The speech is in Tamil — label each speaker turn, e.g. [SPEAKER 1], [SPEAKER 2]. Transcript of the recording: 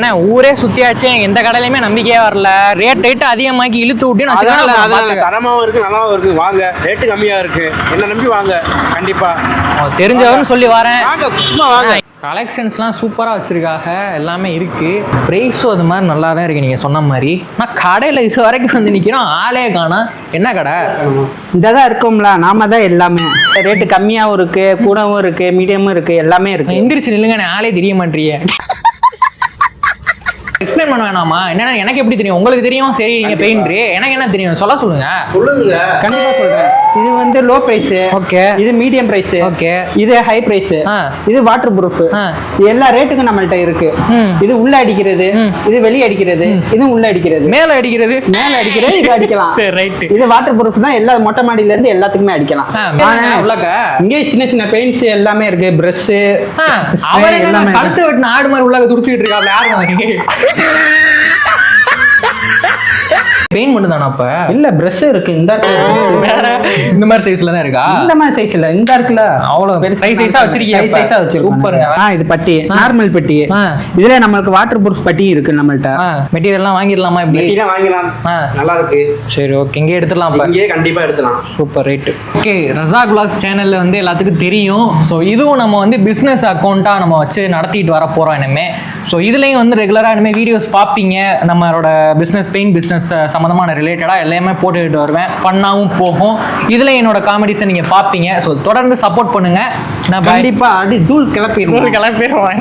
[SPEAKER 1] ஏன்னா ஊரே சுத்தியாச்சு, எந்த கடையிலுமே நம்பிக்கையே வரல. ரேட் அதிகமாக்கி இழுத்து விட்டுன்னு
[SPEAKER 2] தரமாவும் இருக்கு, நல்லாவும் இருக்கு. வாங்க, ரேட்டு கம்மியா இருக்கு, என்ன நம்பி வாங்க. கண்டிப்பா
[SPEAKER 1] தெரிஞ்சவன்னு சொல்லி வரேன்.
[SPEAKER 2] சும்மா வாங்க.
[SPEAKER 1] கலெக்ஷன்ஸ்லாம் சூப்பராக வச்சுருக்காங்க, எல்லாமே இருக்குது. ப்ரைஸும் அது மாதிரி நல்லா தான் இருக்குது நீங்கள் சொன்ன மாதிரி. நான் கடையில் இது வரைக்கும் வந்து நிற்கிறோம், ஆளே காணோம். என்ன கடை?
[SPEAKER 3] இந்த தான் இருக்கும்ல, நாம தான் எல்லாமே. ரேட்டு கம்மியாகவும் இருக்குது, கூடவும் இருக்குது, மீடியமும் இருக்குது, எல்லாமே இருக்குது.
[SPEAKER 1] எந்திரிச்சு நில்லுங்க, ஆளே தெரிய மாட்டீங்க. எக்ஸ்பிளைன் பண்ண வேணாமா? என்னன்னா எனக்கு எப்படி தெரியும்? உங்களுக்கு தெரியும், சரி நீங்க பெயிண்டர், எனக்கு என்ன தெரியும்? சொல்லுங்க.
[SPEAKER 3] கண்டிப்பா சொல்றேன். இது வந்து லோ பிரைஸ்,
[SPEAKER 1] ஓகே.
[SPEAKER 3] இது மீடியம் பிரைஸ்,
[SPEAKER 1] ஓகே.
[SPEAKER 3] இது ஹை பிரைஸ், இது வாட்டர் ப்ரூஃப். எல்லா ரேட்டுக்கும் நம்மள்ட்ட இருக்கு. இது உள்ள அடிக்கிறது, இது வெளிய அடிக்கிறது, இது உள்ள அடிக்கிறது,
[SPEAKER 1] மேல அடிக்கிறது,
[SPEAKER 3] இது அடிக்கலாம்.
[SPEAKER 1] சரி, ரைட்.
[SPEAKER 3] இது வாட்டர் ப்ரூஃப் தான். எல்லா மொட்டை மாடியில இருந்து எல்லாத்துக்குமே அடிக்கலாம். இங்கே சின்ன சின்ன பெயிண்ட்ஸ் எல்லாமே இருக்கு, பிரஷ்.
[SPEAKER 1] அவர் எல்லாமே கழுத்து வெட்டின ஆடு மாதிரி உள்ள துடிச்சிட்டு இருக்காப்ல. யாரு பெயிண்ட் மட்டும் தானா? அப்ப
[SPEAKER 3] இல்ல, பிரஷ் இருக்கு.
[SPEAKER 1] இந்த மாதிரி சைஸ்ல தான் இருக்கா?
[SPEAKER 3] இந்த மாதிரி சைஸ் இல்ல, இந்த இருக்குல
[SPEAKER 1] அவ்வளவு சைஸா வச்சிருக்கீங்க.
[SPEAKER 3] சைஸா வச்சிருக்கோம். இது பட்டி, நார்மல் பட்டி. இதுல நமக்கு வாட்டர் ப்ரூஃப் பட்டி இருக்கு நம்மள்ட்ட.
[SPEAKER 1] மெட்டீரியல்லாம் வாங்கிடலாமா? இப்படி
[SPEAKER 2] வாங்கிடலாம், நல்லா இருக்கு.
[SPEAKER 1] சரி, ஓகே, இங்கே எடுத்துடலாம்.
[SPEAKER 2] இங்கே கண்டிப்பா எடுத்துடலாம்.
[SPEAKER 1] Super, right. Okay, Razak vlogs சேனல்ல வந்து எல்லாத்துக்கும் தெரியும். ஸோ இதுவும் நம்ம வந்து பிஸ்னஸ் அக்கௌண்ட்டா நம்ம வச்சு நடத்திட்டு வர போறோம் இனிமே. ஸோ இதுலயும் வந்து ரெகுலரா இனிமே வீடியோஸ் பார்ப்பீங்க. நம்மளோட பிஸ்னஸ், பெயிண்ட் பிஸ்னஸ் சம்மந்தமான ரிலேட்டடாக எல்லாமே போட்டுக்கிட்டு வருவேன். ஃபன்னாகவும் போகும். இதில் என்னோட காமெடிஸை நீங்கள் பார்ப்பீங்க. ஸோ தொடர்ந்து சப்போர்ட் பண்ணுங்கள். நான்
[SPEAKER 3] கண்டிப்பாக அடி தூள் கிளப்பிடுவேன்.